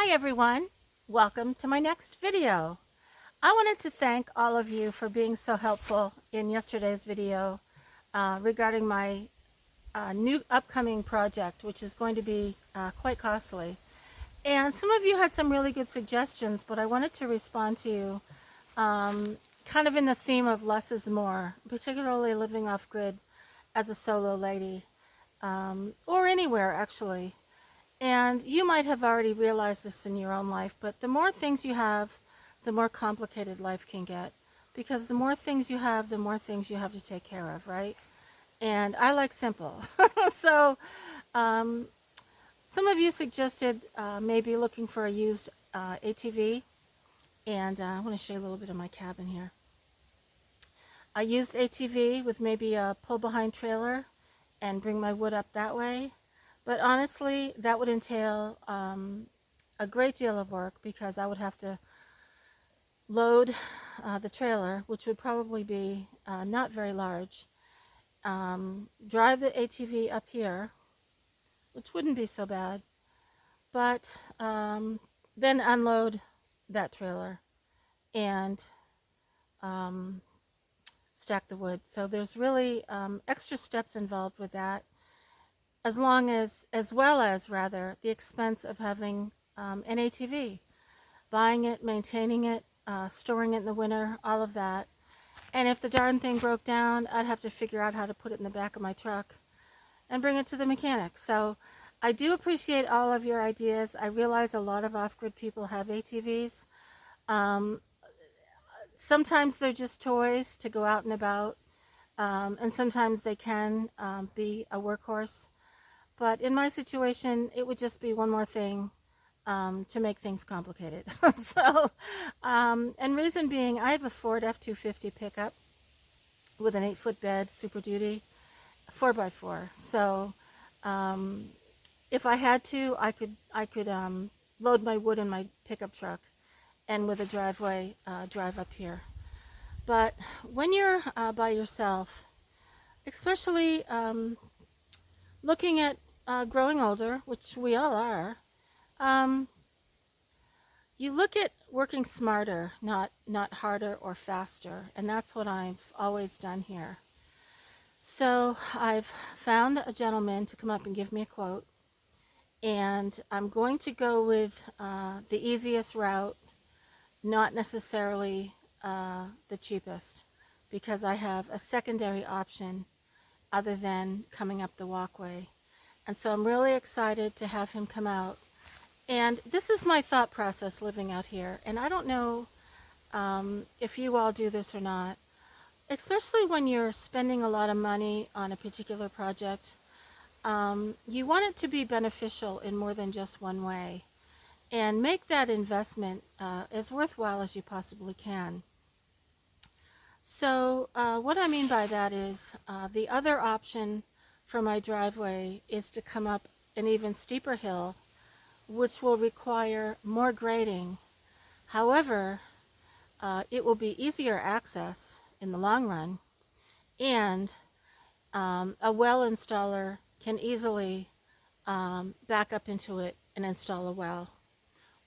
Hi everyone, welcome to my next video. I wanted to thank all of you for being so helpful in yesterday's video regarding my new upcoming project, which is going to be quite costly. And some of you had some really good suggestions, but I wanted to respond to you kind of in the theme of less is more, particularly living off grid as a solo lady, or anywhere actually. And you might have already realized this in your own life, but the more things you have, the more complicated life can get. Because the more things you have, the more things you have to take care of, right? And I like simple. So um, some of you suggested maybe looking for a used ATV. And I want to show you a little bit of my cabin here. A used ATV with maybe a pull-behind trailer and bring my wood up that way. But honestly, that would entail a great deal of work because I would have to load the trailer, which would probably be not very large, drive the ATV up here, which wouldn't be so bad, but then unload that trailer and stack the wood. So there's really extra steps involved with that, as well as rather, the expense of having an ATV, buying it, maintaining it, storing it in the winter, all of that. And if the darn thing broke down, I'd have to figure out how to put it in the back of my truck and bring it to the mechanic. So I do appreciate all of your ideas. I realize a lot of off-grid people have ATVs. Um, Sometimes they're just toys to go out and about, and sometimes they can be a workhorse. But in my situation, it would just be one more thing to make things complicated. So, and reason being, I have a Ford F-250 pickup with an 8-foot bed, Super Duty, 4x4. So, if I had to, I could load my wood in my pickup truck, and with a driveway, drive up here. But when you're by yourself, especially looking at growing older, which we all are, um, you look at working smarter, not harder or faster, and that's what I've always done here. So I've found a gentleman to come up and give me a quote, and I'm going to go with the easiest route, not necessarily the cheapest, because I have a secondary option other than coming up the walkway. And so I'm really excited to have him come out. And this is my thought process living out here. And I don't know if you all do this or not, especially when you're spending a lot of money on a particular project. You want it to be beneficial in more than just one way, and make that investment as worthwhile as you possibly can. So what I mean by that is the other option for my driveway is to come up an even steeper hill, which will require more grading. However, it will be easier access in the long run, and a well installer can easily back up into it and install a well,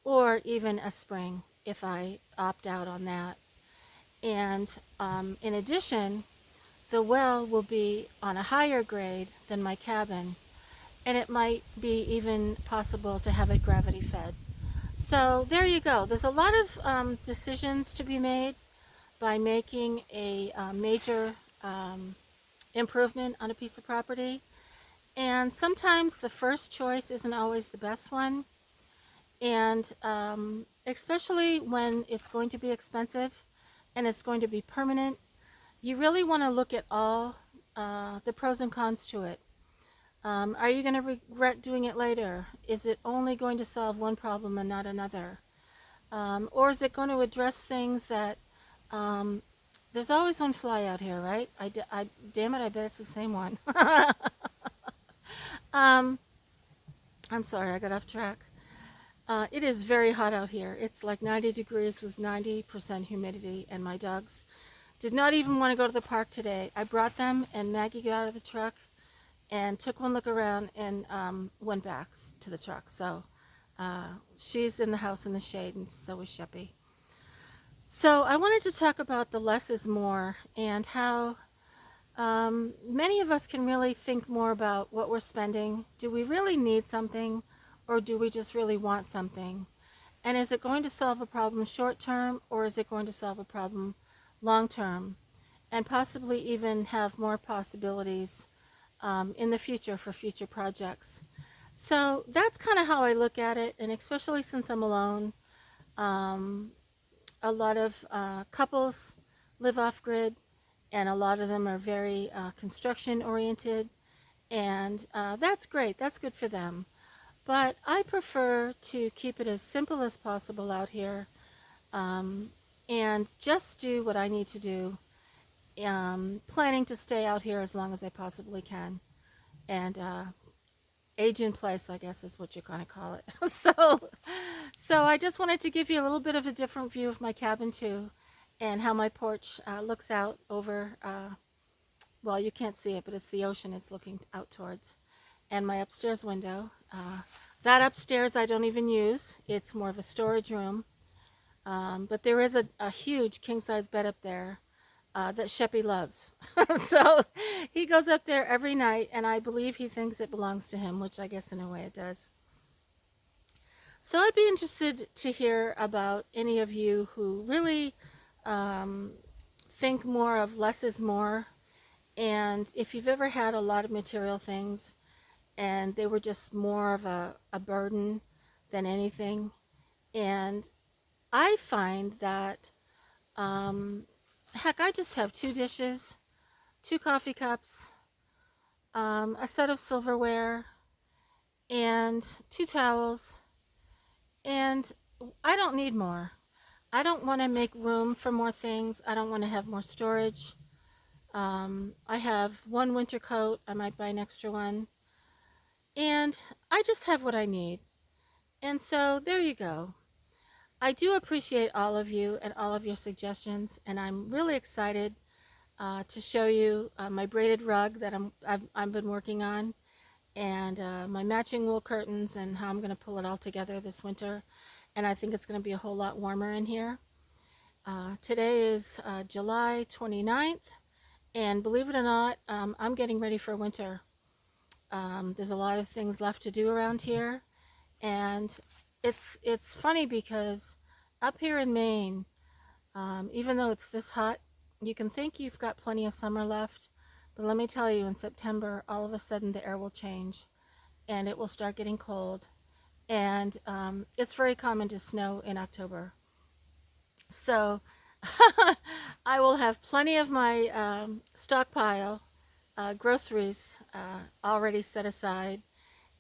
or even a spring if I opt out on that. And in addition, the well will be on a higher grade than my cabin, and it might be even possible to have it gravity fed. So there you go. There's a lot of decisions to be made by making a major improvement on a piece of property. And sometimes the first choice isn't always the best one. And especially when it's going to be expensive and it's going to be permanent, you really want to look at all the pros and cons to it. Are you going to regret doing it later? Is it only going to solve one problem and not another? Or is it going to address things that, there's always one fly out here, right? Damn it, I bet it's the same one. I'm sorry, I got off track. It is very hot out here. It's like 90 degrees with 90% humidity, and my dogs did not even want to go to the park today. I brought them, and Maggie got out of the truck and took one look around and went back to the truck. So She's in the house in the shade, and so is Sheppy. So I wanted to talk about the less is more and how many of us can really think more about what we're spending. Do we really need something, or do we just really want something? And is it going to solve a problem short term, or is it going to solve a problem long term? And possibly even have more possibilities in the future for future projects. So that's kind of how I look at it, and especially since I'm alone, um, a lot of couples live off grid, and a lot of them are very construction oriented, and that's great. That's good for them. But I prefer to keep it as simple as possible out here, um, and just do what I need to do. Planning to stay out here as long as I possibly can, and age in place, I guess, is what you're going to call it. So I just wanted to give you a little bit of a different view of my cabin too, and how my porch looks out over. Well, you can't see it, but it's the ocean it's looking out towards, and my upstairs window. That upstairs I don't even use. It's more of a storage room, but there is a huge king-size bed up there that Sheppy loves. So he goes up there every night, and I believe he thinks it belongs to him, which I guess in a way it does. So I'd be interested to hear about any of you who really think more of less is more, and if you've ever had a lot of material things and they were just more of a burden than anything. And I find that, heck, I just have 2 dishes, 2 coffee cups, a set of silverware, and 2 towels, and I don't need more. I don't want to make room for more things. I don't want to have more storage. I have 1 winter coat. I might buy an extra one. And I just have what I need. And so there you go. I do appreciate all of you and all of your suggestions, and I'm really excited to show you my braided rug that I've been working on, and my matching wool curtains, and how I'm going to pull it all together this winter. And I think it's going to be a whole lot warmer in here. Today is July 29th, and believe it or not, I'm getting ready for winter. There's a lot of things left to do around here, and it's funny because up here in Maine, even though it's this hot, you can think you've got plenty of summer left, but let me tell you, in September, all of a sudden the air will change, and it will start getting cold, and it's very common to snow in October. So I will have plenty of my stockpile groceries already set aside,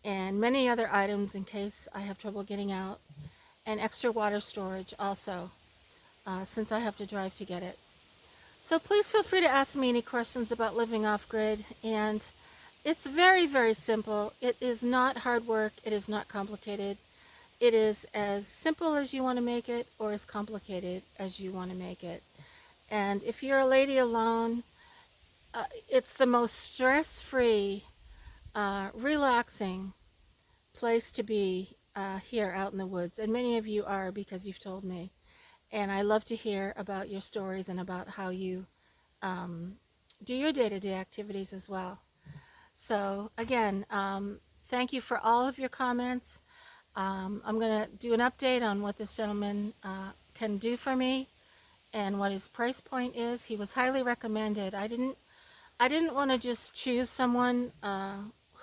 and many other items in case I have trouble getting out, and extra water storage also, since I have to drive to get it. So please feel free to ask me any questions about living off grid, and it's very, very simple. It is not hard work. It is not complicated. It is as simple as you want to make it, or as complicated as you want to make it. And if you're a lady alone, it's the most stress-free, relaxing place to be here out in the woods. And many of you are, because you've told me. And I love to hear about your stories and about how you do your day-to-day activities as well. So again, thank you for all of your comments. I'm going to do an update on what this gentleman can do for me and what his price point is. He was highly recommended. I didn't want to just choose someone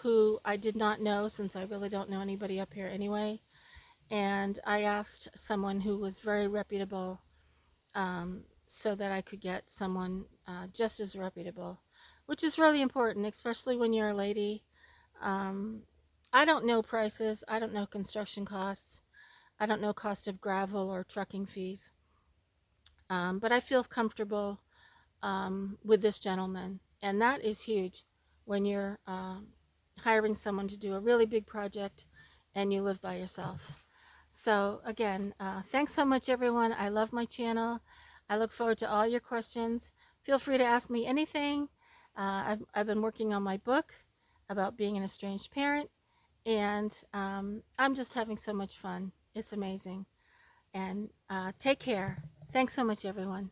who I did not know, since I really don't know anybody up here anyway. And I asked someone who was very reputable, so that I could get someone just as reputable, which is really important, especially when you're a lady. I don't know prices. I don't know construction costs. I don't know cost of gravel or trucking fees. But I feel comfortable with this gentleman. And that is huge when you're hiring someone to do a really big project and you live by yourself. So again, thanks so much, everyone. I love my channel. I look forward to all your questions. Feel free to ask me anything. I've been working on my book about being an estranged parent, And I'm just having so much fun. It's amazing. And take care. Thanks so much, everyone.